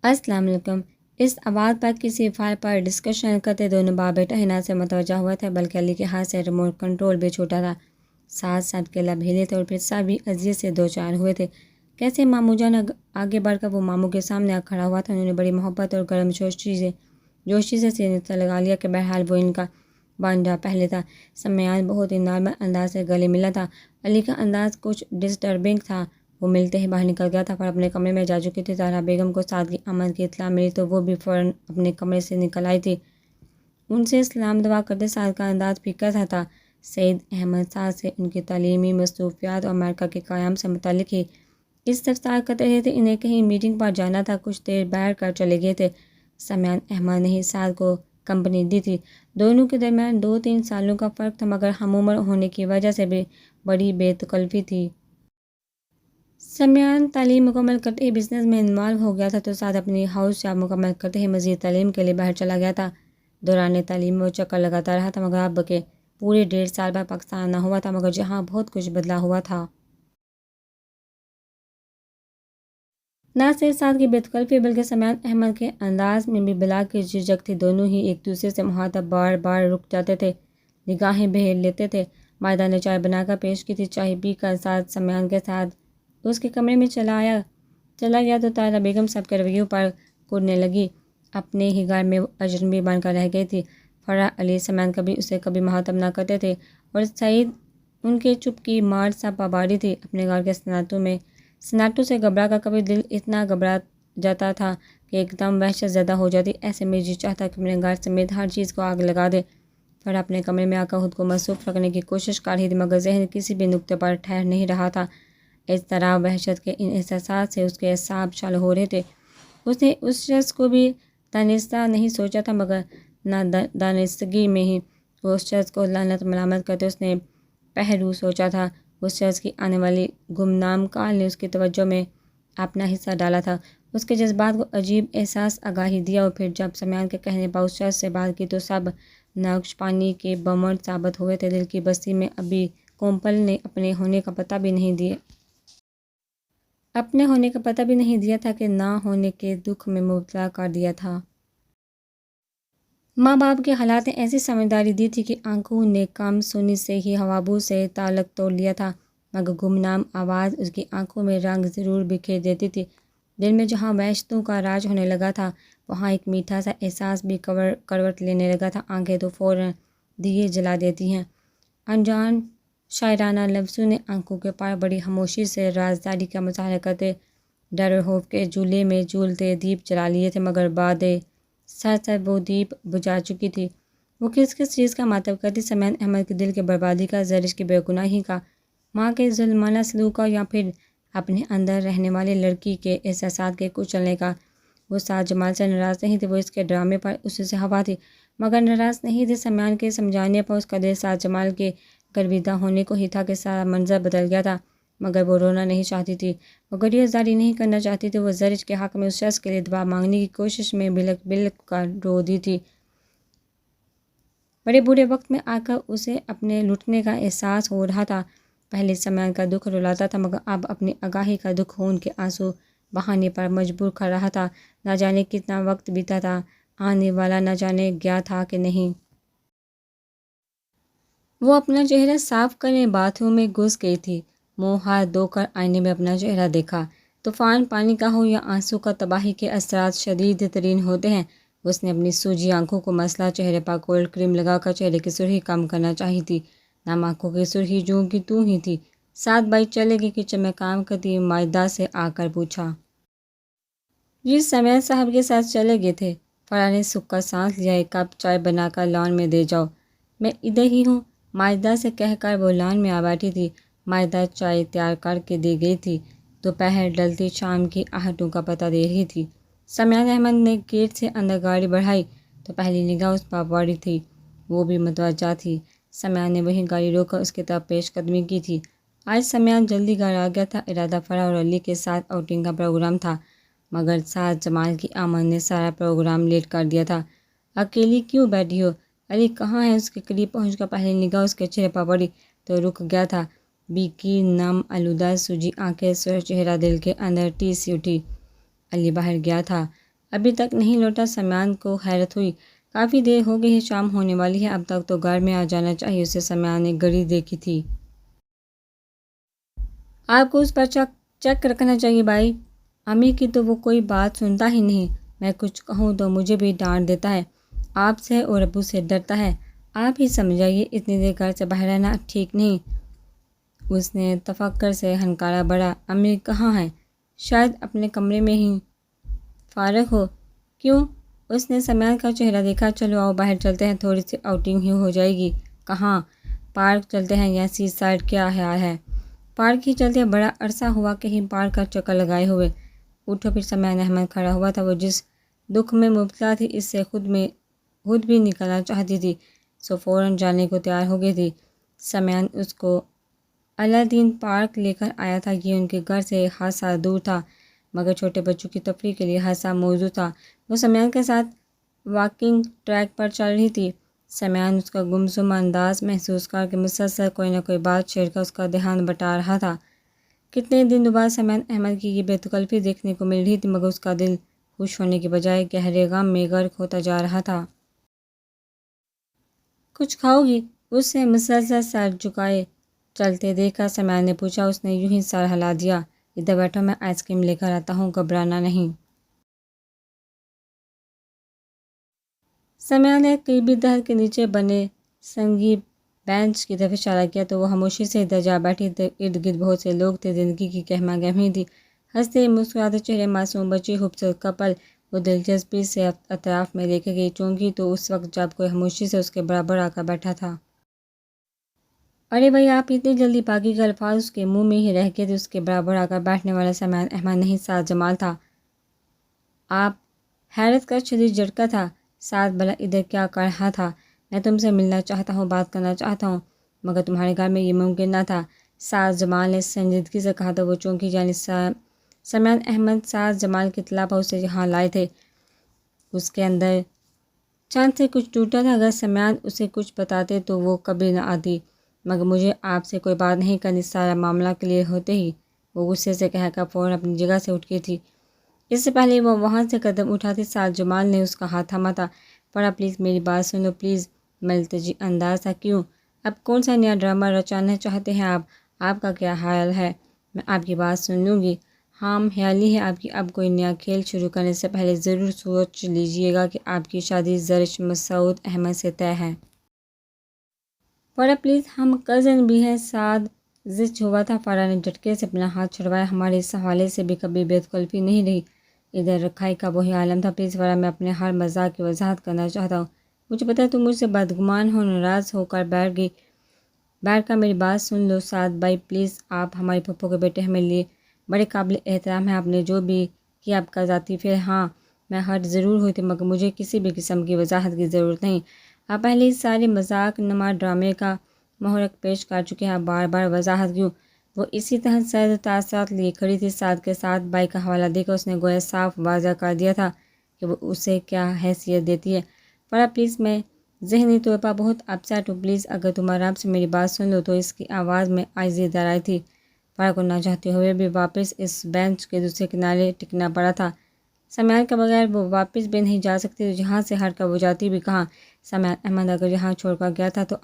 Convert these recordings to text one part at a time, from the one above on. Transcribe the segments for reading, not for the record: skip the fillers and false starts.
السلام علیکم۔ اس آواز پر کسی فائل پر ڈسکشن کرتے دونوں باپ بیٹا ہی نہ سے متوجہ ہوئے تھے بلکہ علی کے ہاتھ سے ریموٹ کنٹرول بھی چھوٹا تھا۔ ساتھ ساتھ کے لب ہلے تھے اور پھر سب بھی اذیت سے دو چار ہوئے تھے۔ کیسے ماموں جان آگے بڑھ کر وہ ماموں کے سامنے آ کھڑا ہوا تھا۔ انہوں نے بڑی محبت اور گرم جوشی سے سینے سے لگا لیا کہ بہرحال وہ ان کا بانڈا پہلے تھا۔ سمیان بہت ہی نارمل انداز سے گلے ملا تھا۔ علی کا انداز کچھ ڈسٹربنگ تھا۔ وہ ملتے ہی باہر نکل گیا تھا اور اپنے کمرے میں جا چکی تھی۔ طاہرہ بیگم کو سعد کی آمد کی اطلاع ملی تو وہ بھی فوراً اپنے کمرے سے نکل آئی تھی۔ ان سے سلام دعا کرتے سعد کا انداز پھیکا سا تھا۔ سعید احمد سعد سے ان کی تعلیمی مصروفیات اور امریکہ کے قیام سے متعلق ہی استفسار کرتے رہے تھے۔ انہیں کہیں میٹنگ پر جانا تھا، کچھ دیر بیٹھ کر چلے گئے تھے۔ سمیان احمد نے ہی سعد کو کمپنی دی تھی۔ دونوں کے درمیان 2-3 سالوں کا فرق تھا مگر ہم عمر ہونے کی وجہ سے بھی بڑی بے تکلفی تھی۔ سمیان تعلیم مکمل کرتے ہی بزنس میں انوالو ہو گیا تھا تو سعد اپنی ہاؤس جاب مکمل کرتے ہی مزید تعلیم کے لیے باہر چلا گیا تھا۔ دوران تعلیم وہ چکر لگاتا رہا تھا مگر اب کے پورے 1.5 سال بعد پاکستان آنا ہوا تھا مگر جہاں بہت کچھ بدلا ہوا تھا۔ نہ صرف سعد کی بے تکلفی بلکہ سمیان احمد کے انداز میں بھی بلا کے جھجک تھی۔ دونوں ہی ایک دوسرے سے مخاطب بار بار رک جاتے تھے، نگاہیں بھیر لیتے تھے۔ مائدہ نے چائے بنا کر پیش کی تھی۔ چائے پی کر سعد سمیان کے ساتھ اس کے کمرے میں چلا گیا تو طاہرہ بیگم سب کے رویوں پر کڑنے لگی۔ اپنے ہی گھر میں وہ اجنبی بن کر رہ گئی تھی۔ فرح علی سمیان اسے کبھی مخاطب نہ کرتے تھے اور سعید ان کے چپ کی مار سا پاباری تھی۔ اپنے گھر کے سناٹوں سے گھبرا کر کبھی دل اتنا گھبرا جاتا تھا کہ ایک دم وحشت زدہ ہو جاتی۔ ایسے میں جی چاہتا کہ اپنے گھر سمیت ہر چیز کو آگ لگا دے۔ فرح اپنے کمرے میں آ کر خود کو مصروف رکھنے کی کوشش کر رہی تھی مگر ذہن کسی بھی نقطے پر ٹھہر نہیں رہا تھا۔ اضطراب وحشت کے ان احساسات سے اس کے اعصاب چل ہو رہے تھے۔ اس نے اس شخص کو بھی دانستہ نہیں سوچا تھا مگر نادانستگی میں ہی اس شخص کو لعنت ملامت کرتے اس نے پہلو سوچا تھا۔ اس شخص کی آنے والی گمنام کال نے اس کی توجہ میں اپنا حصہ ڈالا تھا۔ اس کے جذبات کو عجیب احساس آگاہی دیا اور پھر جب سمیان کے کہنے پر اس شخص سے بات کی تو سب نقش پانی کے بمڑ ثابت ہوئے تھے۔ دل کی بستی میں ابھی کومپل نے اپنے ہونے کا پتہ بھی نہیں دیا تھا کہ نہ ہونے کے دکھ میں مبتلا کر دیا تھا۔ ماں باپ کے حالات نے ایسی سمجھداری دی تھی کہ آنکھوں نے کم سنی سے ہی حوابوں سے تعلق توڑ لیا تھا مگر گمنام آواز اس کی آنکھوں میں رنگ ضرور بکھیر دیتی تھی۔ دل میں جہاں وحشتوں کا راج ہونے لگا تھا وہاں ایک میٹھا سا احساس بھی کروٹ لینے لگا تھا۔ آنکھیں تو فوراً دیے جلا دیتی ہیں۔ انجان شاعرانہ لفظوں نے آنکھوں کے پار بڑی خاموشی سے رازداری کا مظاہرہ کرتے ڈر اور خوف کے جولے میں جھولتے دیپ جلا لیے تھے مگر بعد سر وہ دیپ بجھا چکی تھی۔ وہ کس چیز کا ماتم کرتی؟ سمیان احمد کے دل کی بربادی کا، زرش کی بے گناہی کا، ماں کے ظلمانہ سلوک کا یا پھر اپنے اندر رہنے والی لڑکی کے احساسات کے کچلنے کا؟ وہ سعد جمال سے ناراض نہیں تھے، وہ اس کے ڈرامے پر اس سے خفا تھی مگر ناراض نہیں تھے۔ سمیان کے سمجھانے پر اس کا دل سعد جمال کے گرویدہ ہونے کو ہی تھا کہ سارا منظر بدل گیا تھا مگر وہ رونا نہیں چاہتی تھی، وہ گریہ زاری نہیں کرنا چاہتی تھی۔ وہ زرش کے حق میں اس شخص کے لیے دعا مانگنے کی کوشش میں بلک بلک کر رو دی تھی۔ بڑے برے وقت میں آ کر اسے اپنے لٹنے کا احساس ہو رہا تھا۔ پہلے سمیان کا دکھ رلاتا تھا مگر اب اپنی آگاہی کا دکھ خون کے آنسو بہانے پر مجبور کر رہا تھا۔ نہ جانے کتنا وقت بیتا تھا، آنے والا نہ جانے گیا تھا کہ نہیں۔ وہ اپنا چہرہ صاف کرنے باتھ روم میں گھس گئی تھی۔ منہ ہاتھ دھو کر آئینے میں اپنا چہرہ دیکھا۔ طوفان پانی کا ہو یا آنسو کا، تباہی کے اثرات شدید ترین ہوتے ہیں۔ اس نے اپنی سوجی آنکھوں کو مسلا، چہرے پر کولڈ کریم لگا کر چہرے کی سرخی کم کرنا چاہی تھی۔ نم آنکھوں کی سرخی جوں کی توں ہی تھی۔ سعد بھائی چلے گئے؟ کچن میں کام کرتی مائدہ سے آ کر پوچھا۔ جی سمیع صاحب کے ساتھ چلے گئے تھے۔ فرح نے سکھ کر سانس لیا۔ ایک کپ چائے بنا کر لان میں دے جاؤ۔ میں ادھر ہی ہوں، مائدہ سے کہہ کر وہ لان میں آ بیٹھی تھی۔ مائدہ چائے تیار کر کے دے گئی تھی۔ دوپہر ڈھلتی شام کی آہٹوں کا پتہ دے رہی تھی۔ سمیان احمد نے گیٹ سے اندر گاڑی بڑھائی تو پہلی نگاہ اس پر پڑی تھی۔ وہ بھی متوجہ تھی۔ سمیان نے وہیں گاڑی روک کر اس کی طرف پیش قدمی کی تھی۔ آج سمیان جلدی گھر آ گیا تھا۔ ارادہ فرح اور علی کے ساتھ آؤٹنگ کا پروگرام تھا مگر سعد جمال کی آمد نے سارا پروگرام لیٹ کر دیا تھا۔ اکیلی کیوں بیٹھی ہو؟ علی کہاں ہے؟ اس کے قریب پہنچ کر پہلی نگاہ اس کے چہرے پر پڑی تو رک گیا تھا۔ بیکی نم آلودہ سوجی آنکھیں، سرخ چہرہ، دل کے اندر ٹیس سی اٹھی۔ علی باہر گیا تھا۔ ابھی تک نہیں لوٹا؟ سمیان کو حیرت ہوئی۔ کافی دیر ہو گئی ہے، شام ہونے والی ہے، اب تک تو گھر میں آ جانا چاہیے اسے۔ سمیان نے گھڑی دیکھی تھی۔ آپ کو اس پر چیک رکھنا چاہیے بھائی۔ امی کی تو وہ کوئی بات سنتا ہی نہیں، میں کچھ کہوں تو مجھے بھی ڈانٹ دیتا ہے، آپ سے اور ابو سے ڈرتا ہے۔ آپ ہی سمجھائیے، اتنی دیر گھر سے باہر رہنا ٹھیک نہیں۔ اس نے تفکر سے ہنکارا بڑھا۔ امی کہاں ہیں؟ شاید اپنے کمرے میں ہی فارغ ہو۔ کیوں؟ اس نے سمیان کا چہرہ دیکھا۔ چلو آؤ باہر چلتے ہیں، تھوڑی سی آؤٹنگ ہی ہو جائے گی۔ کہاں؟ پارک چلتے ہیں یا سی سائڈ؟ کیا خیال ہے؟ پارک ہی چلتے ہیں، بڑا عرصہ ہوا کہیں پارک کا چکر لگائے ہوئے۔ اٹھو پھر۔ سمیان احمد کھڑا ہوا تھا۔ وہ جس دکھ میں مبتلا تھی اس سے خود بھی نکلنا چاہتی تھی، سو فوراً جانے کو تیار ہو گئی تھی۔ سمیان اس کو الادین پارک لے کر آیا تھا۔ یہ ان کے گھر سے خاصا دور تھا، مگر چھوٹے بچوں کی تفریح کے لیے خاصا موزوں تھا۔ وہ سمیان کے ساتھ واکنگ ٹریک پر چل رہی تھی۔ سمیان اس کا گمسم انداز محسوس کر کے مسلسل کوئی نہ کوئی بات چھیڑ کر اس کا دھیان بٹا رہا تھا۔ کتنے دن بعد سمیان احمد کی یہ بے تکلفی دیکھنے کو مل رہی تھی، مگر اس کا دل خوش ہونے کے بجائے گہرے غم میں غرق ہوتا جا رہا تھا۔ کچھ کھاؤ گی؟ اس سے مسلسل سر جھکائے چلتے دیکھا سمیان نے پوچھا۔ اس نے یوں ہی سر ہلا دیا۔ ادھر بیٹھو، میں آئس کریم لے کر آتا ہوں، گھبرانا نہیں۔ سمیان نے قریبی درخت کے نیچے بنے سنگی بینچ کی طرف اشارہ کیا تو وہ خاموشی سے ادھر جا بیٹھی۔ ارد گرد بہت سے لوگ تھے، زندگی کی گہما گہمی تھی، ہنستے مسکراتے چہرے، معصوم بچی، خوبصورت کپل۔ وہ دلچسپی سے اطراف میں دیکھے گئی، چونکہ تو اس وقت جب کوئی خاموشی سے اس کے برابر آ کر بیٹھا تھا۔ ارے بھائی، آپ اتنی جلدی؟ باقی کے الفاظ اس کے منہ میں ہی رہ گئے تھے۔ اس کے برابر آ کر بیٹھنے والا سمیان احمد نہیں، سعد جمال تھا۔ آپ؟ حیرت کا شدید جھٹکا تھا۔ سعد بھلا ادھر کیا کر رہا تھا؟ میں تم سے ملنا چاہتا ہوں، بات کرنا چاہتا ہوں، مگر تمہارے گھر میں یہ ممکن نہ تھا، سعد جمال نے سنجیدگی سے کہا تو وہ چونکی، یعنی سمیان احمد سعد جمال کی اطلاع پر اسے یہاں لائے تھے۔ اس کے اندر چاند سے کچھ ٹوٹا تھا۔ اگر سمیان اسے کچھ بتاتے تو وہ کبھی نہ آتی، مگر مجھے آپ سے کوئی بات نہیں کرنی۔ سارا معاملہ کلیئر ہوتے ہی وہ غصے سے کہہ کر فوراً اپنی جگہ سے اٹھ گئی تھی۔ اس سے پہلے وہ وہاں سے قدم اٹھاتی، سعد جمال نے اس کا ہاتھ تھاما تھا۔ پڑا، پلیز میری بات سن لو، پلیز۔ ملتجی انداز تھا۔ کیوں؟ اب کون سا نیا ڈرامہ رچانا چاہتے ہیں آپ کا کیا خیال ہے؟ میں آپ کی بات سن لوں گی۔ ہاں، خیالی ہے آپ کی۔ اب کوئی نیا کھیل شروع کرنے سے پہلے ضرور سوچ لیجیے گا کہ آپ کی شادی زرش مسعود احمد سے طے ہے۔ پڑا، پلیز، ہم کزن بھی ہیں۔ سعد زچ ہوا تھا۔ فرا نے جھٹکے سے اپنا ہاتھ چھڑوایا۔ ہمارے اس حوالے سے بھی کبھی بے تکلفی نہیں رہی، ادھر رکھائی کا وہی عالم تھا۔ پلیز فرا، میں اپنے ہر مزاق کی وضاحت کرنا چاہتا ہوں۔ مجھے پتہ ہے تم مجھ سے بدگمان ہو۔ ناراض ہو کر بیٹھ کر میری بات سن لو۔ سعد بھائی پلیز، آپ ہماری پھپھو کے بیٹے، ہمارے لیے بڑے قابل احترام ہیں۔ آپ نے جو بھی کیا آپ کا ذاتی فعل، ہاں میں ہرٹ ضرور ہوئی تھی، مگر مجھے کسی بھی قسم کی وضاحت کی ضرورت نہیں۔ آپ پہلے اس سارے مذاق نما ڈرامے کا محرک پیش کر چکے ہیں، آپ بار بار وضاحت کیوں؟ وہ اسی طرح سرد تاثرات لیے کھڑی تھی۔ سعد کے ساتھ بھائی کا حوالہ دے کر اس نے گویا صاف واضح کر دیا تھا کہ وہ اسے کیا حیثیت دیتی ہے۔ فرا پلیز، میں ذہنی طور پر بہت اپسیٹ ہوں، پلیز اگر تم آرام سے میری بات سن لو تو۔ اس کی آواز میں عاجزی در آئی تھی۔ فرا کو نہ چاہتے ہوئے بھی واپس اس بینچ کے دوسرے کنارے ٹکنا پڑا تھا۔ سمیان کے بغیر وہ واپس بھی نہیں جا سکتی تو یہاں سے ہٹ کر وہ جاتی بھی کہاں؟ سمیان احمد اگر یہاں چھوڑ کر گیا تھا تو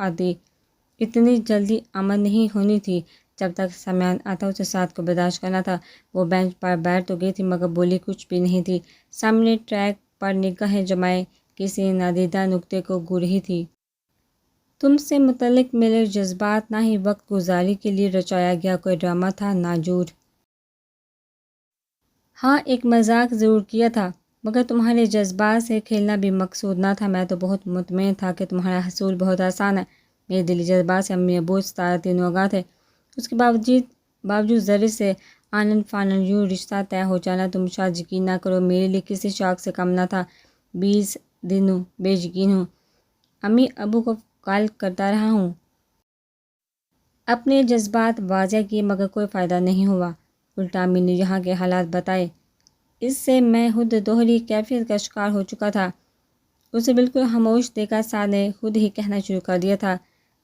اتنی جلدی آمد نہیں ہونی تھی۔ جب تک سمیان آتا اسے سعد کو برداشت کرنا تھا۔ وہ بینچ پر بیٹھ تو گئی تھی مگر بولی کچھ بھی نہیں تھی، سامنے ٹریک پر نگاہیں جمائے کسی نادیدہ نقطے کو گن رہی تھی۔ تم سے متعلق میرے جذبات نہ ہی وقت گزاری کے لیے رچایا گیا کوئی ڈرامہ تھا، نہ جھوٹ۔ ہاں، ایک مذاق ضرور کیا تھا، مگر تمہارے جذبات سے کھیلنا بھی مقصود نہ تھا۔ میں تو بہت مطمئن تھا کہ تمہارا حصول بہت آسان ہے۔ میرے دلی جذبات سے امی ابو ستارہ تینوں آگاہ تھے، اس کے باوجود ذرے سے آنن فانن یوں رشتہ طے ہو جانا، تم شاید یقین نہ کرو، میرے لیے کسی شوق سے کم نہ تھا۔ 20 دنوں بے یقین ہوں، امی ابو کو کال کرتا رہا ہوں، اپنے جذبات واضح کیے، مگر کوئی فائدہ نہیں ہوا۔ الٹا امی نے یہاں کے حالات بتائے، اس سے میں خود دوہری کیفیت کا شکار ہو چکا تھا۔ اسے بالکل خاموش دیکھا سعد نے خود ہی کہنا شروع کر دیا تھا،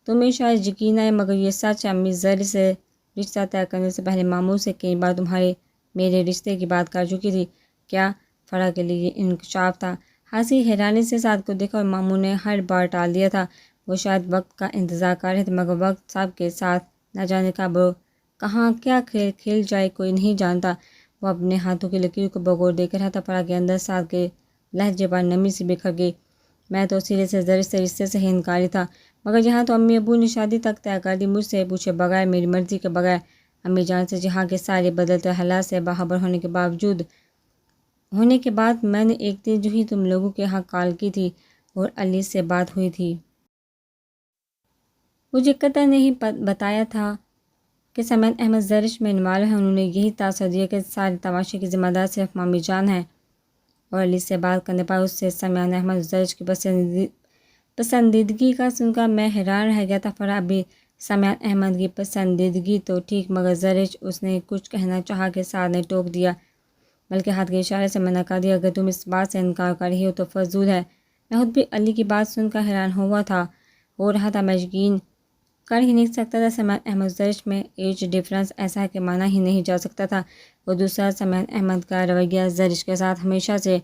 تمہیں شاید یقین آئے مگر یہ سچ ہے، امی زر سے رشتہ طے کرنے سے پہلے ماموں سے کئی بار تمہارے میرے رشتے کی بات کر چکی تھی۔ کیا؟ فرح کے لیے یہ انکشاف تھا۔ ہنسی حیرانی سے سعد کو دیکھا اور ماموں نے ہر بار ٹال دیا تھا۔ وہ شاید وقت کا انتظار کر رہے تھے، مگر وقت صاحب کے ساتھ نہ جانے کب کہاں کیا کھیل کھیل جائے کوئی نہیں جانتا۔ وہ اپنے ہاتھوں کی لکیر کو بغور دیکھ رہا تھا۔ فرح کے اندر سعد کے لہجے پر نمی سے بکھر گئی۔ میں تو سرے سے زرش سے رشتے سے ہی انکاری تھا، مگر یہاں تو امی ابو نے شادی تک طے کر دی، مجھ سے پوچھے بغیر، میری مرضی کے بغیر۔ امی جان سے جہاں کے سارے بدلتے حالات سے باخبر ہونے کے بعد میں نے ایک دن جو ہی تم لوگوں کے ہاں کال کی تھی اور علی سے بات ہوئی تھی، مجھے قطع نہیں بتایا تھا کہ سمیع احمد زرش میں انوالو ہیں۔ انہوں نے یہی تاثر دیا کہ سارے تماشے کی ذمہ دار صرف مامی جان ہے، اور علی سے بات کرنے پر اس سے سمیع احمد زرش کی پسندیدگی کا سن کر میں حیران رہ گیا تھا۔ فرح ابھی سمیع احمد کی پسندیدگی تو ٹھیک، مگر زرش، اس نے کچھ کہنا چاہا کہ سعد نے ٹوک دیا، بلکہ ہاتھ کے اشارے سے منع کر دیا۔ اگر تم اس بات سے انکار کر رہی ہو تو فضول ہے۔ میں خود بھی علی کی بات سن کر حیران ہو رہا تھا۔ میں یقین کر ہی نہیں سکتا تھا سمیع احمد زرش میں ایج ڈفرنس ایسا ہے کہ مانا ہی نہیں جا سکتا تھا۔ اور دوسرا، سمیع احمد کا رویہ زرش کے ساتھ ہمیشہ سے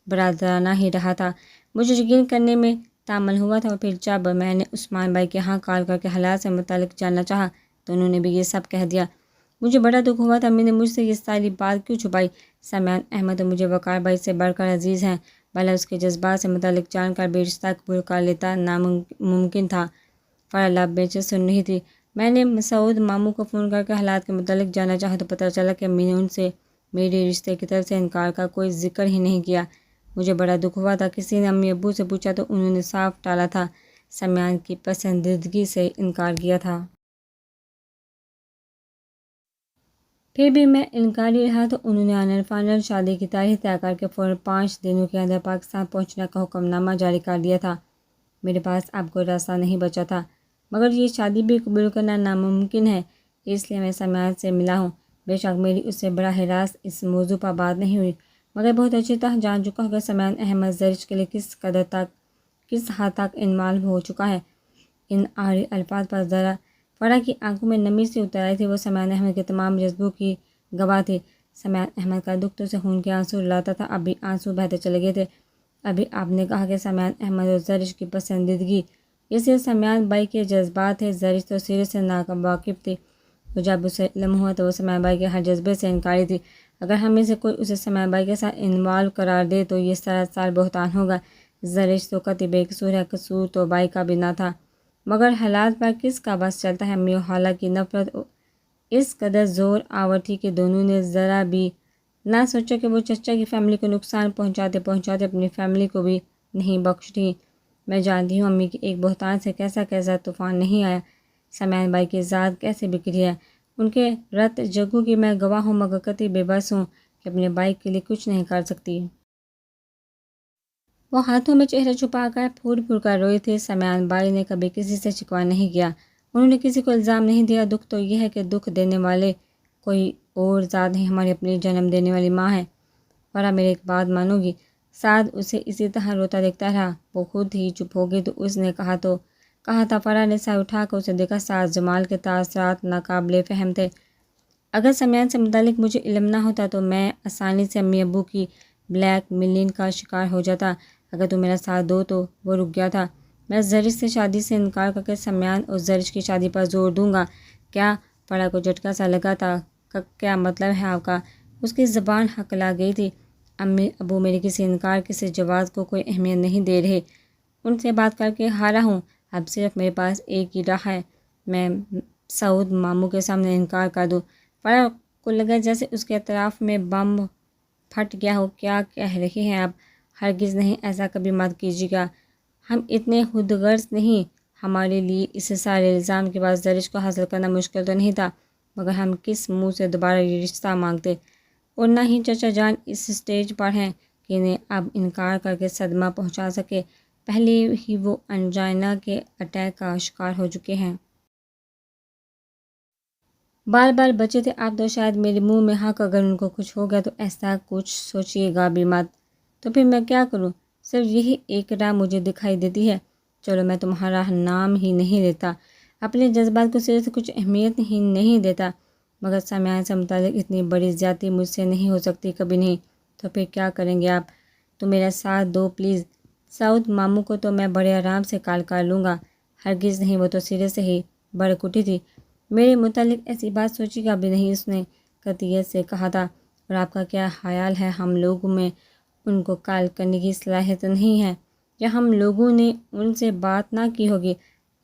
برادرانہ ہی رہا تھا۔ مجھے یقین کرنے میں تعمل ہوا تھا، اور پھر جب میں نے عثمان بھائی کے ہاں کال کر کے حالات سے متعلق جاننا چاہا تو انہوں نے بھی یہ سب کہہ دیا۔ مجھے بڑا دکھ ہوا تھا۔ امی نے مجھ سے یہ ساری بات کیوں چھپائی؟ سمیع احمد تو مجھے وقار بھائی سے بڑھ کر عزیز ہیں، بھلا اس کے جذبات سے متعلق جان کر بھی رشتہ قبول کر لیتا ناممکن تھا۔ فرح لب بیچے سن رہی تھی۔ میں نے مسعود ماموں کو فون کر کے حالات کے متعلق جاننا چاہا تو پتہ چلا کہ امی نے ان سے میرے رشتے کی طرف سے انکار کا کوئی ذکر ہی نہیں کیا۔ مجھے بڑا دکھ ہوا تھا۔ کسی نے امی ابو سے پوچھا تو انہوں نے صاف ٹالا تھا، سمیع کی پسندیدگی سے انکار کیا تھا۔ پھر بھی میں انکاری رہا تو انہوں نے آنر فانر شادی کی تاریخ طے کر کے فوراً 5 دنوں کے اندر پاکستان پہنچنے کا حکم نامہ جاری کر دیا تھا۔ میرے پاس اب کوئی راستہ نہیں بچا تھا، مگر یہ شادی بھی قبول کرنا ناممکن ہے، اس لیے میں سمیع سے ملا ہوں۔ بے شک میری اس سے براہ راست اس موضوع پر بات نہیں ہوئی، مگر بہت اچھی طرح جان چکا ہوں کہ سمیع احمد زرش کے لیے کس حد تک انوالو ہو چکا ہے۔ ان آخری الفاظ پر ذرا فرح کی آنکھوں میں نمی سے اتر آئی تھی۔ وہ سمیع احمد کے تمام جذبوں کی گواہ تھی۔ سمیع احمد کا دکھ تو اسے خون کے آنسو رلاتا تھا۔ ابھی آنسو بہتے چلے گئے تھے۔ ابھی آپ نے کہا کہ سمیع احمد اور زرش کی پسندیدگی یہ صرف سمیع بھائی کے جذبات تھے، زرش تو سرے سے ناواقف تھی۔ تو جب اسے علم ہوا تو وہ سمیع بھائی کے ہر جذبے سے انکاری تھی۔ اگر ہم میں سے کوئی اسے سمیع بھائی کے ساتھ انوالو قرار دے تو یہ سراسر بہتان ہوگا۔ زرش تو قطعی بے قصور ہے، قصور تو بھائی کا بھی نہ تھا، مگر حالات پر کس کا بس چلتا ہے۔ امی و خالہ کی نفرت اس قدر زور آور تھی کہ دونوں نے ذرا بھی نہ سوچا کہ وہ چچا کی فیملی کو نقصان پہنچاتے اپنی فیملی کو بھی نہیں بخشتی۔ میں جانتی ہوں امی کی ایک بہتان سے کیسا طوفان نہیں آیا، سمیع بھائی کی ذات کیسے بکھری ہے، ان کے رت جگہوں کی میں گواہ ہوں، مگر قطعی بے بس ہوں کہ اپنے بھائی کے لیے کچھ نہیں کر سکتی۔ وہ ہاتھوں میں چہرہ چھپا کر پھوٹ کر روئی تھی۔ سمیع بھائی نے کبھی کسی سے شکوہ نہیں کیا، انہوں نے کسی کو الزام نہیں دیا۔ دکھ تو یہ ہے کہ دکھ دینے والے کوئی اور ذات نہیں، ہماری اپنی جنم دینے والی ماں ہے۔ فرح میری ایک بات مانو گی؟ سعد اسے اسی طرح روتا دیکھتا رہا۔ وہ خود ہی چپ ہو گئی تو اس نے کہا تھا۔ فرح نے سر اٹھا کر اسے دیکھا۔ سعد جمال کے تاثرات ناقابل فہم تھے۔ اگر سمیع سے متعلق مجھے علم نہ ہوتا تو میں آسانی سے امی ابو کی بلیک میلنگ کا شکار ہو جاتا۔ اگر تم میرا ساتھ دو تو وہ رک گیا تھا۔ میں زرش سے شادی سے انکار کر کے سمیع اور زرش کی شادی پر زور دوں گا کیا؟ فرح کو جھٹکا سا لگا تھا۔ کیا مطلب ہے آپ کا؟ اس کی زبان ہکلا گئی تھی۔ امی ابو میرے کسی انکار کسی جواز کو کوئی اہمیت نہیں دے رہے، ان سے بات کر کے ہارا ہوں۔ اب صرف میرے پاس ایک ہی راہ ہے، میں مسعود ماموں کے سامنے انکار کر دوں۔ فرح کو لگا جیسے اس کے اطراف میں بم پھٹ گیا ہو۔ کیا کہہ رہی ہیں آپ؟ ہرگز نہیں، ایسا کبھی مت کیجیے گا، ہم اتنے خودغرض نہیں۔ ہمارے لیے اس سارے الزام کے بعد زرش کو حاصل کرنا مشکل تو نہیں تھا، مگر ہم کس منہ سے دوبارہ یہ رشتہ مانگتے؟ اور نہ ہی چچا جان اس سٹیج پر ہیں کہ انہیں اب انکار کر کے صدمہ پہنچا سکے، پہلے ہی وہ انجائنا کے اٹیک کا شکار ہو چکے ہیں۔ بال بال بچے تھے آپ تو شاید میرے منہ میں حق، اگر ان کو کچھ ہو گیا تو ایسا کچھ سوچیے گا بھی مت۔ تو پھر میں کیا کروں؟ صرف یہی ایک راہ مجھے دکھائی دیتی ہے۔ چلو میں تمہارا نام ہی نہیں لیتا، اپنے جذبات کو صرف کچھ اہمیت ہی نہیں دیتا، مگر سمیع سے متعلق اتنی بڑی زیادتی مجھ سے نہیں ہو سکتی، کبھی نہیں۔ تو پھر کیا کریں گے آپ؟ تو میرا ساتھ دو پلیز۔ سعود ماموں کو تو میں بڑے آرام سے کال کر لوں گا۔ ہرگز نہیں، وہ تو سرے سے ہی بڑک اٹھی تھی۔ میرے متعلق ایسی بات سوچی گا بھی نہیں، اس نے قطعیت سے کہا تھا۔ اور آپ کا کیا خیال ہے، ہم لوگوں میں ان کو کال کرنے کی صلاحیت نہیں ہے، یا ہم لوگوں نے ان سے بات نہ کی ہوگی؟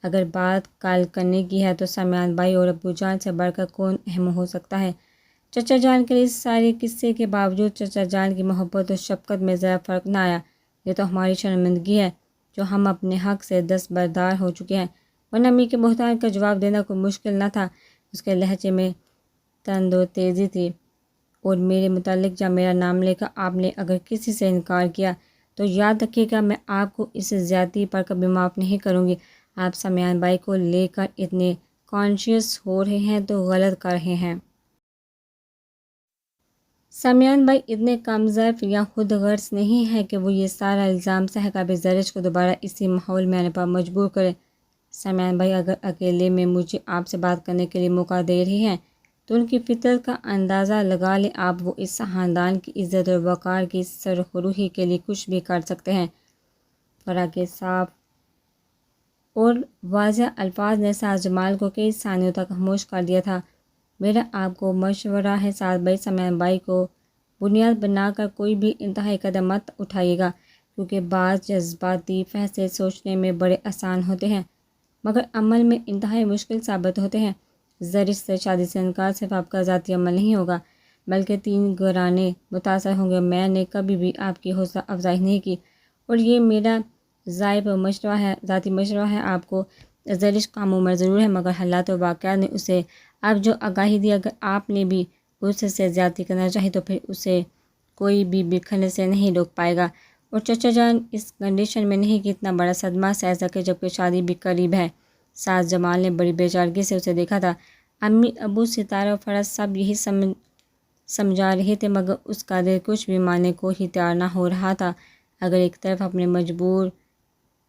اگر بات کال کرنے کی ہے تو سمیان بھائی اور ابو جان سے بڑھ کر کون اہم ہو سکتا ہے؟ چچا جان کے اس سارے قصے کے باوجود چچا جان کی محبت و شفقت میں ذرا فرق نہ آیا۔ یہ تو ہماری شرمندگی ہے جو ہم اپنے حق سے دستبردار ہو چکے ہیں، ورنہ امی کے بہتان کا جواب دینا کوئی مشکل نہ تھا۔ اس کے لہجے میں تند و تیزی تھی۔ اور میرے متعلق جب میرا نام لے کر آپ نے اگر کسی سے انکار کیا تو یاد رکھیے گا، میں آپ کو اس زیادتی پر کبھی معاف نہیں کروں گی۔ آپ سمیان بھائی کو لے کر اتنے کانشیس ہو رہے ہیں تو غلط کر رہے ہیں۔ سمیان بھائی اتنے کم ظرف یا خود غرض نہیں ہے کہ وہ یہ سارا الزام سہ کر بھی زرش کو دوبارہ اسی ماحول میں آنے پر مجبور کرے۔ سمیان بھائی اگر اکیلے میں مجھے آپ سے بات کرنے کے لیے موقع دے رہی ہیں تو ان کی فطرت کا اندازہ لگا لیں۔ آپ وہ اس خاندان کی عزت و وقار کی سرخروہی کے لیے کچھ بھی کر سکتے ہیں۔ فرا کے صاف اور واضح الفاظ نے ساز جمال کو کئی ثانیوں تک خاموش کر دیا تھا۔ میرا آپ کو مشورہ ہے سعد بھائی، سمیان بھائی کو بنیاد بنا کر کوئی بھی انتہائی قدم مت اٹھائیے گا، کیونکہ بعض جذباتی فیصلے سوچنے میں بڑے آسان ہوتے ہیں مگر عمل میں انتہائی مشکل ثابت ہوتے ہیں۔ زرش سے شادی سے انکار صرف آپ کا ذاتی عمل نہیں ہوگا بلکہ 3 گھرانے متاثر ہوں گے۔ میں نے کبھی بھی آپ کی حوصلہ افزائی نہیں کی اور یہ میرا ذاتی مشورہ ہے آپ کو۔ زرش کم عمر ضرور ہے مگر حالات و واقعات نے اسے اب جو آگاہی دی، اگر آپ نے بھی اس سے زیادتی کرنا چاہی تو پھر اسے کوئی بھی بکھرنے سے نہیں روک پائے گا۔ اور چچا جان اس کنڈیشن میں نہیں کہ اتنا بڑا صدمہ سہ سکے جبکہ شادی بھی قریب ہے۔ ساز جمال نے بڑی بے چارگی سے اسے دیکھا تھا۔ امی ابو ستارہ و فرض سب یہی سمجھا رہے تھے مگر اس کا دل کچھ بھی ماننے کو ہی تیار نہ ہو رہا تھا۔ اگر ایک طرف اپنے مجبور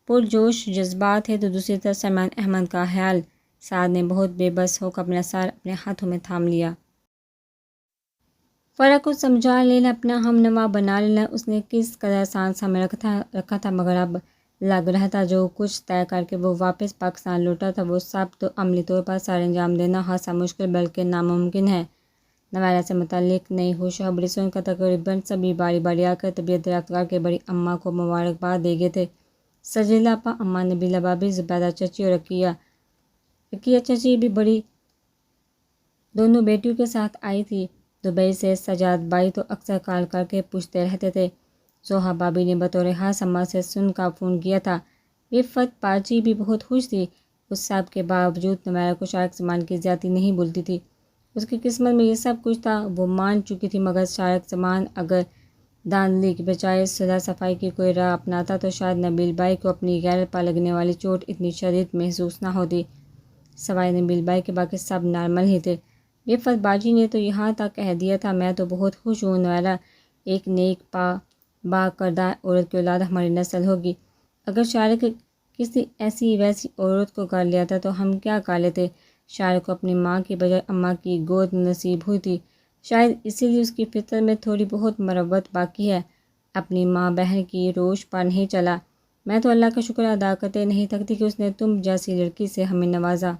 پرجوش جذبات ہے تو دوسری طرف سمیان احمد کا خیال۔ سعد نے بہت بے بس ہو کر اپنا سر اپنے ہاتھوں میں تھام لیا۔ فرا کو سمجھا لینا، اپنا ہم نوا بنا لینا اس نے کس قدر آسان سمجھ رکھا تھا مگر اب لگ رہا تھا جو کچھ طے کر کے وہ واپس پاکستان لوٹا تھا وہ سب تو عملی طور پر سر انجام دینا خاصا مشکل بلکہ ناممکن ہے۔ نویرہ سے متعلق نئی خوشخبری سن کر تقریباً سبھی باری باری آ کر طبیعت درخت کر کے بڑی اماں کو مبارکباد دے گئے تھے۔ سجیلا اپا، اماں نبیلہ بھابھی، زبیدہ چچی اور رقیہ چچی بھی بڑی دونوں بیٹیوں کے ساتھ آئی تھی۔ دبئی سے سجاد بھائی تو اکثر کال کر کے پوچھتے رہتے تھے۔ زوہا بھابھی نے بطور خاص اماں سے سن کا فون کیا تھا۔ رفت باجی بھی بہت خوش تھی۔ اس سب کے باوجود نویرہ کو شارق زمان کی زیادتی نہیں بھولتی تھی۔ اس کی قسمت میں یہ سب کچھ تھا، وہ مان چکی تھی مگر شارق زمان اگر دھاندلی کی بجائے صلح صفائی کی کوئی راہ اپناتا تو شاید نبیل بھائی کو اپنی غیرت پر لگنے والی چوٹ اتنی شدید محسوس نہ ہوتی۔ سوائے نبیل بھائی کے باقی سب نارمل ہی تھے۔ رفت باجی نے تو یہاں تک کہہ دیا تھا، میں تو بہت خوش ہوں نویرہ، ایک نیک با کردہ عورت کی اولاد ہماری نسل ہوگی۔ اگر شارق کسی ایسی ویسی عورت کو کر لیا تھا تو ہم کیا کر لیتے؟ شارق کو اپنی ماں کی بجائے اماں کی گود نصیب ہوئی تھی، شاید اسی لیے اس کی فطرت میں تھوڑی بہت مربت باقی ہے، اپنی ماں بہن کی روش پر نہیں چلا۔ میں تو اللہ کا شکر ادا کرتے نہیں تھکتی کہ اس نے تم جیسی لڑکی سے ہمیں نوازا۔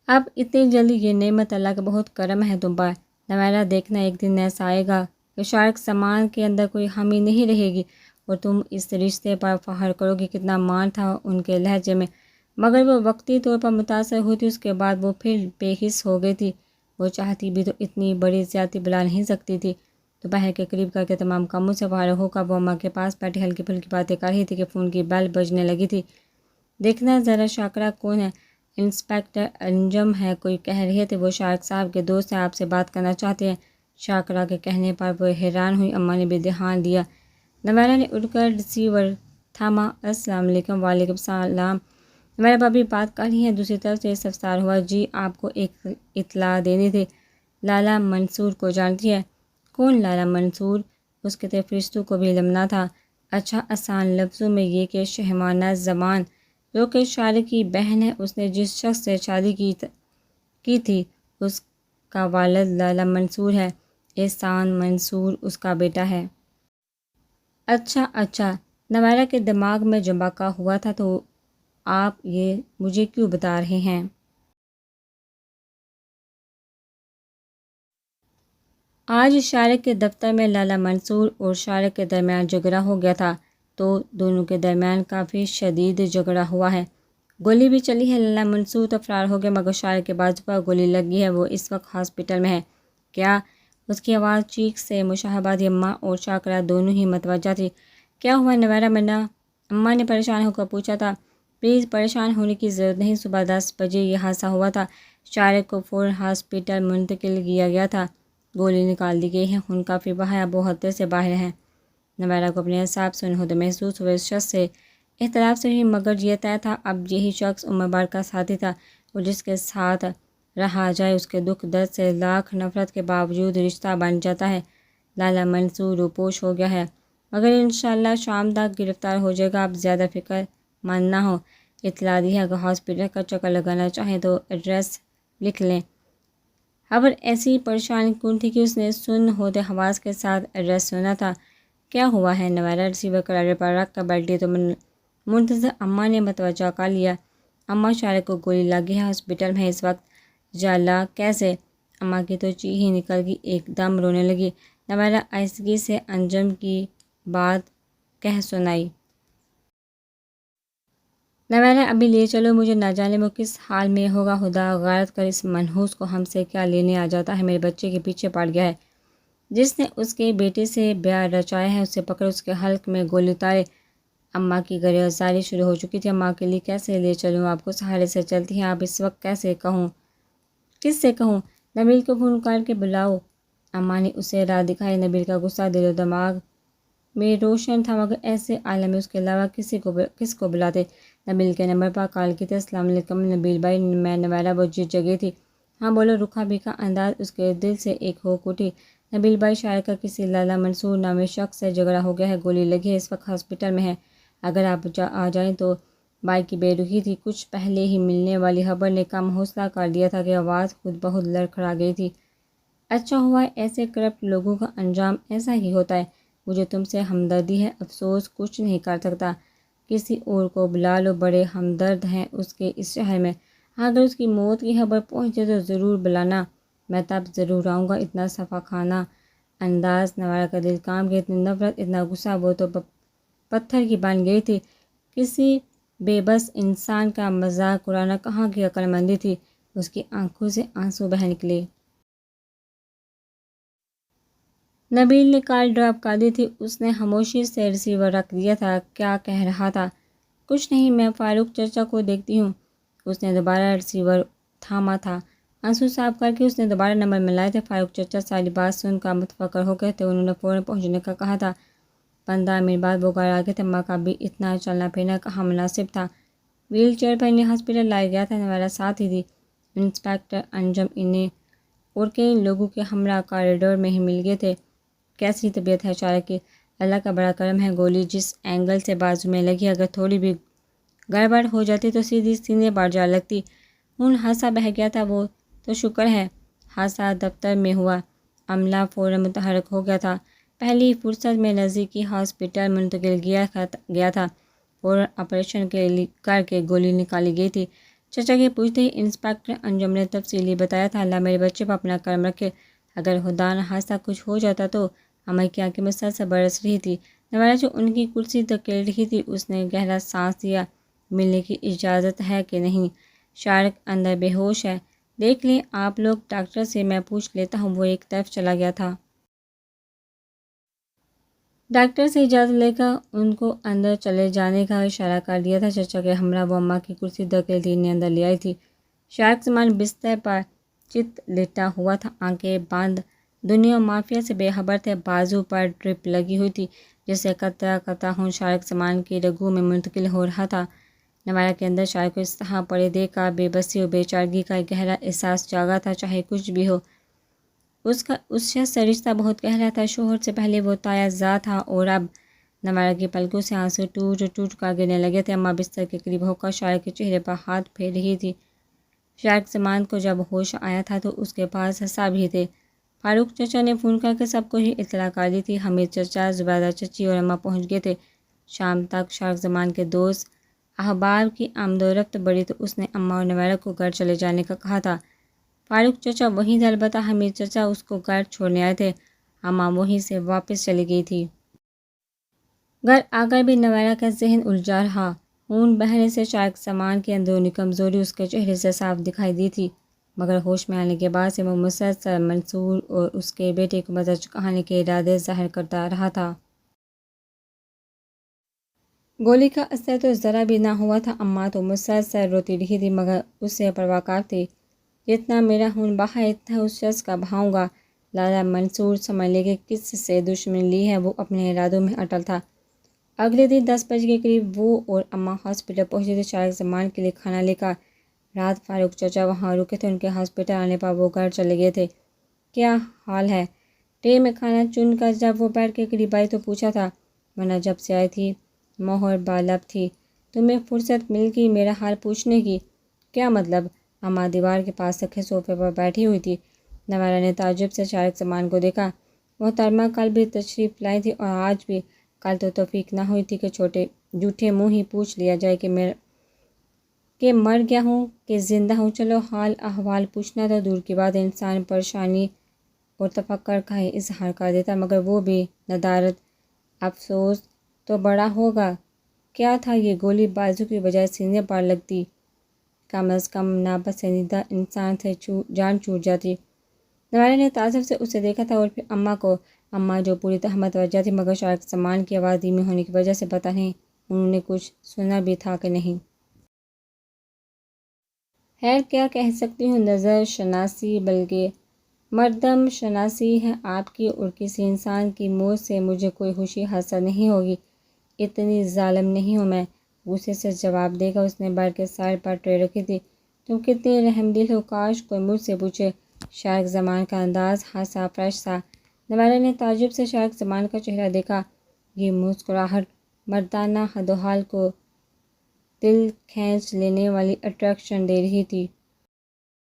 اب اتنی جلدی یہ نعمت اللہ کا بہت کرم ہے تم پر۔ نویرہ دیکھنا ایک دن ایسا آئے گا کہ شارق زمان کے اندر کوئی خامی نہیں رہے گی اور تم اس رشتے پر فخر کرو گی۔ کتنا مان تھا ان کے لہجے میں، مگر وہ وقتی طور پر متاثر ہوئی تھی، اس کے بعد وہ پھر بے حس ہو گئی تھی۔ وہ چاہتی بھی تو اتنی بڑی زیادتی بلا نہیں سکتی تھی۔ دوپہر کے قریب کر کے تمام کاموں سے فارغ ہو کر وہ اماں کے پاس بیٹھی ہلکی پھلکی باتیں کر رہی تھی کہ فون کی بیل بجنے لگی تھی۔ دیکھنا ذرا شاکرہ کون ہے؟ انسپکٹر انجم ہے، کوئی کہہ رہے تھے وہ شارق صاحب کے دوست ہیں، آپ سے بات کرنا چاہتے ہیں۔ شاکرہ کے کہنے پر وہ حیران ہوئی۔ اماں نے بھی دھیان دیا۔ نویرہ نے اٹھ کر ریسیور تھاما۔ السلام علیکم۔ وعلیکم السلام۔ نویرہ بھابھی بات کر رہی ہیں؟ دوسری طرف سے استفسار ہوا۔ جی، آپ کو ایک اطلاع دینی تھی۔ لالا منصور کو جانتی ہے؟ کون لالا منصور؟ اس کے تئیں فرشتوں کو بھی علم نہ تھا۔ اچھا، آسان لفظوں میں یہ کہ شہمانہ زمان جو کہ شارق کی بہن ہے، اس نے جس شخص سے شادی کی تھی اس کا والد لالا منصور ہے۔ احسان منصور اس کا بیٹا ہے۔ اچھا، نویرہ کے دماغ میں جمباکا ہوا تھا، تو آپ یہ مجھے کیوں بتا رہے ہیں؟ آج شارق کے دفتر میں لالا منصور اور شارق کے درمیان جھگڑا ہو گیا تھا، تو دونوں کے درمیان کافی شدید جھگڑا ہوا ہے۔ گولی بھی چلی ہے۔ لالا منصور تو فرار ہو گئے، مگر شارق کے بازو پر گولی لگی ہے، وہ اس وقت ہاسپٹل میں ہے۔ کیا؟ اس کی آواز چیخ سے مشابہت اماں اور شاکرہ دونوں ہی متوجہ تھی۔ کیا ہوا نویرہ منا؟ اماں نے پریشان ہو کر پوچھا تھا۔ پلیز پریشان ہونے کی ضرورت نہیں، صبح 10 بجے یہ حادثہ ہوا تھا۔ شارق کو فوراً ہاسپٹل منتقل کیا گیا تھا۔ گولی نکال دی گئی ہے، خون کافی بہا ہے، اب وہ خطرے سے باہر ہے۔ نویرہ کو اپنے اعصاب سن ہوتے محسوس ہوئے۔ اس شخص سے اختلاف سے ہوئی، مگر یہ طے تھا اب یہی شخص عمر بھر کا ساتھی تھا، اور جس کے ساتھ رہا جائے اس کے دکھ درد سے لاکھ نفرت کے باوجود رشتہ بن جاتا ہے۔ لالا منصور روپوش ہو گیا ہے، مگر انشاءاللہ شام تک گرفتار ہو جائے گا۔ آپ زیادہ فکر مند نہ ہو۔ اطلاع دی ہے، اگر ہاسپٹل کا چکر لگانا چاہیں تو ایڈریس لکھ لیں۔ خبر ایسی پریشان کن تھی کہ اس نے سن ہوتے حواس کے ساتھ ایڈریس سنا تھا۔ کیا ہوا ہے؟ نویرہ ریسیور کراڑے پر رکھ کر بیٹھی تو منتظر اماں نے متوجہ کر لیا۔ اماں، شارق کو گولی لگی ہے، ہاسپٹل میں ہے اس وقت۔ جالا کیسے؟ اماں کی تو چیخ ہی نکل گئی، ایک دم رونے لگی۔ نویرہ آہستگی سے انجم کی بات کہہ سنائی۔ نویرہ ابھی لے چلو مجھے، نہ جانے وہ کس حال میں ہوگا۔ خدا غارت کر اس منحوس کو ہم سے کیا لینے آ جاتا ہے۔ میرے بچے کے پیچھے پڑ گیا ہے، جس نے اس کے بیٹے سے بیاہ رچایا ہے، اسے پکڑ اس کے حلق میں گولی اتارے۔ اماں کی گریزاری شروع ہو چکی تھی۔ اماں کے لیے کیسے لے چلوں آپ کو؟ سہارے سے چلتی ہیں آپ اس وقت، کیسے کہوں؟ کس سے کہوں؟ نبیل کو فون کر کے بلاؤ۔ اماں نے اسے راہ دکھائی۔ نبیل کا غصہ دل و دماغ میں روشن تھا، مگر ایسے عالم میں اس کے علاوہ کس کو بلاتے؟ نبیل کے نمبر پر کال کی تھی۔ السلام علیکم نبیل بھائی، میں نویرہ۔ وہ جگہ تھی۔ ہاں بولو۔ رکھا بھیکا انداز اس کے دل سے ایک ہوک اٹھی۔ نبیل بھائی، شارق کا کسی لالا منصور نامی شخص سے جھگڑا ہو گیا ہے، گولی لگی ہے، اس وقت ہاسپٹل میں ہے۔ اگر آپ آ جائیں تو۔ بھائی کی بے رخی تھی، کچھ پہلے ہی ملنے والی خبر نے کم حوصلہ کر دیا تھا کہ آواز خود بخود لڑکھڑا گئی تھی۔ اچھا ہوا، ایسے کرپٹ لوگوں کا انجام ایسا ہی ہوتا ہے۔ مجھے تم سے ہمدردی ہے، افسوس کچھ نہیں کر سکتا۔ کسی اور کو بلا لو، بڑے ہمدرد ہیں اس کے اس شہر میں۔ اگر اس کی موت کی خبر پہنچے تو ضرور بلانا، میں تب ضرور آؤں گا۔ اتنا صفا خانہ انداز، نویرہ کا دل کام گیا۔ اتنی نفرت، اتنا غصہ، وہ تو پتھر کی بن گئی تھی۔ کسی بے بس انسان کا مذاق اڑانا کہاں کی عقل مندی تھی؟ اس کی آنکھوں سے آنسو بہہ نکلے۔ نبیل نے کال ڈراپ کر دی تھی۔ اس نے خاموشی سے ریسیور رکھ دیا تھا۔ کیا کہہ رہا تھا؟ کچھ نہیں، میں فاروق چچا کو دیکھتی ہوں۔ اس نے دوبارہ ریسیور تھاما تھا۔ آنسو صاف کر کے اس نے دوبارہ نمبر ملائے تھے۔ فاروق چچا ساری بات سن کر متفکر ہو گئے تھے۔ انہوں نے فوراً پہنچنے کا کہا تھا۔ 15 منٹ بعد وہ گھر آ گئے تھے۔ اماں کا بھی اتنا چلنا پھرنا کہاں مناسب تھا، ویل چیئر پر انہیں ہاسپٹل لایا گیا تھا۔ نویرہ ساتھ ہی تھی۔ انسپکٹر انجم انہیں اور کئی لوگوں کے ہمراہ کاریڈور میں ہی مل گئے تھے۔ کیسی طبیعت ہے شارق کی؟ اللہ کا بڑا کرم ہے، گولی جس اینگل سے بازو میں لگی، اگر تھوڑی بھی گڑبڑ ہو جاتی تو سیدھی سینے پر جا لگتی۔ خون ہنسا بہہ گیا تھا، وہ تو شکر ہے حادثہ دفتر میں ہوا۔ عملہ فوراً متحرک ہو گیا تھا، پہلی فرصت میں نزدیکی ہاسپٹل منتقل گیا تھا۔ فوراً آپریشن کر کے گولی نکالی گئی تھی۔ چچا کے پوچھتے ہی انسپکٹر انجم نے تفصیلی بتایا تھا۔ اللہ میرے بچے پر اپنا کرم رکھے، اگر خدا نہ خواستہ کچھ ہو جاتا تو۔ اماں کی آنکھیں مسلسل برس رہی تھی۔ نویرہ جو ان کی کرسی دھکیل رہی تھی، اس نے گہرا سانس لیا۔ ملنے کی اجازت ہے کہ نہیں؟ شارق اندر بے ہوش ہے، دیکھ لیں آپ لوگ، ڈاکٹر سے میں پوچھ لیتا ہوں۔ وہ ایک طرف چلا گیا تھا۔ ڈاکٹر سے اجازت لے کر ان کو اندر چلے جانے کا اشارہ کر دیا تھا۔ چچا کے ہمراہ وہ اماں کی کرسی دھکیلتی انہیں اندر لے آئی تھی۔ شارق سامان بستر پر چت لیٹا ہوا تھا، آنکھیں بند، دنیا و مافیا سے بے خبر تھے۔ بازو پر ڈرپ لگی ہوئی تھی، جس سے قطرہ قطرہ خون شارق سامان کی رگوں میں منتقل ہو رہا تھا۔ نویرہ کے اندر شارق کو اس طرح پڑے دیکھ کر بے بسی و بے چارگی کا ایک گہرا احساس جاگا تھا۔ چاہے کچھ بھی ہو، اس کا اس شخص سے رشتہ بہت گہرا تھا۔ شوہر سے پہلے وہ تایا زاد تھا، اور اب نویرہ کی پلکوں سے آنسو ٹوٹ ٹوٹ کر گرنے لگے تھے۔ اماں بستر کے قریب ہو کر شارق کے چہرے پر ہاتھ پھیر رہی تھی۔ شارق سامان کو جب ہوش آیا تھا تو اس کے پاس سب ہی تھے۔ فاروق چچا نے فون کر کے سب کو ہی اطلاع کر دی تھی۔ حمید چچا، زبیدہ چچی اور اماں پہنچ گئے تھے۔ شام تک شارق زمان کے دوست احباب کی آمد و رفت بڑھی تو اس نے اماں اور نویرہ کو گھر چلے جانے کا کہا تھا۔ فاروق چچا وہیں تھے، البتہ حمید چچا اس کو گھر چھوڑنے آئے تھے۔ اماں وہیں سے واپس چلی گئی تھی۔ گھر آ کر بھی نویرہ کا ذہن الجھا رہا۔ خون بہنے سے شارق زمان کی اندرونی کمزوری اس کے چہرے سے صاف دکھائی دی تھی، مگر ہوش میں آنے کے بعد سے وہ مسلسل منصور اور اس کے بیٹے کو مزہ چکھانے کے ارادے ظاہر کرتا رہا تھا۔ گولی کا اثر تو ذرا بھی نہ ہوا تھا۔ اماں تو مسلسل روتی رہی تھی، مگر اس سے پرواہ کار تھی۔ جتنا میرا خون بہا اتنا اس شخص کا بہاؤں گا۔ لالا منصور سمجھ لے کہ کس سے دشمنی لی ہے، وہ اپنے ارادوں میں اٹل تھا۔ اگلے دن 10 بجے کے قریب وہ اور اماں ہاسپٹل پہنچے تھے شارق زمان کے لیے کھانا لے کر۔ رات فاروق چچا وہاں رکے تھے۔ ان کے ہاسپٹل آنے پر وہ گھر چلے گئے تھے۔ کیا حال ہے؟ ٹرے میں کھانا چن کر جب وہ بیٹھ کے قریب آئی تو پوچھا تھا، ورنہ جب سے آئی تھی مہر بالب تھی۔ تمہیں فرصت مل گئی میرا حال پوچھنے کی؟ کیا مطلب؟ اماں دیوار کے پاس رکھے صوفے پر بیٹھی ہوئی تھی۔ نویرہ نے تعجب سے شارق زمان کو دیکھا۔ محترمہ کل بھی تشریف لائی تھی اور آج بھی۔ کل تو توفیق نہ ہوئی تھی کہ جھوٹے منہ ہی پوچھ لیا جائے کہ مر گیا ہوں کہ زندہ ہوں۔ چلو حال احوال پوچھنا تو دور کی بات، انسان پریشانی اور تفکر کا ہی اظہار کر دیتا، مگر وہ بھی ندارت۔ افسوس تو بڑا ہوگا۔ کیا تھا یہ گولی بازو کی بجائے سینے پر لگتی، کم از کم ناپسندیدہ انسان سے جان چھوٹ جاتی۔ نویرہ نے تعجب سے اسے دیکھا تھا اور پھر اماں کو۔ اماں جو پوری طرح متوجہ تھی، مگر شارق زمان کی آواز دھیمی ہونے کی وجہ سے پتہ نہیں انہوں نے کچھ سنا بھی تھا کہ نہیں۔ خیر کیا کہہ سکتی ہوں، نظر شناسی بلکہ مردم شناسی ہے آپ کی، اور کسی انسان کی موت سے مجھے کوئی خوشی حاصل نہیں ہوگی۔ اتنی ظالم نہیں ہوں میں، غصے سے جواب دے گا۔ اس نے بیٹھ کے سائڈ پر ٹرے رکھی تھی۔ تم کتنی رحم دل ہو، کاش کوئی مجھ سے پوچھے۔ شارق زمان کا انداز ہنسا فریش تھا۔ نویرہ نے تعجب سے شارق زمان کا چہرہ دیکھا۔ یہ مسکراہٹ مردانہ حد و حال کو دل کھینچ لینے والی اٹریکشن دے رہی تھی۔